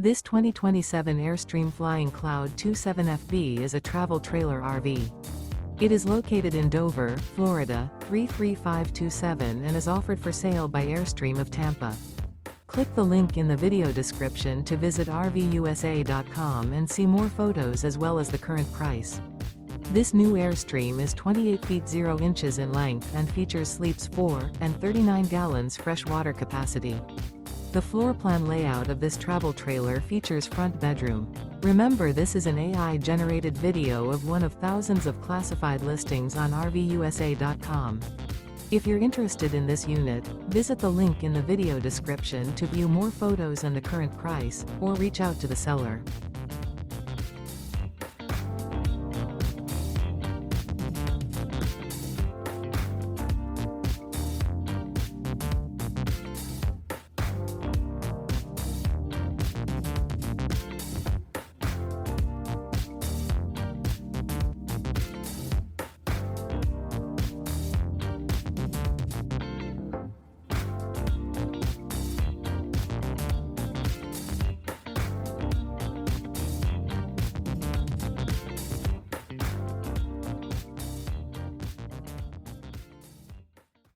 This 2027 Airstream Flying Cloud 27FB is a travel trailer RV. It is located in Dover, Florida, 33527 and is offered for sale by Airstream of Tampa. Click the link in the video description to visit RVUSA.com and see more photos as well as the current price. This new Airstream is 28 feet 0 inches in length and features sleeps 4 and 39 gallons fresh water capacity. The floor plan layout of this travel trailer features front bedroom. Remember, this is an AI-generated video of one of thousands of classified listings on RVUSA.com. If you're interested in this unit, visit the link in the video description to view more photos and the current price, or reach out to the seller.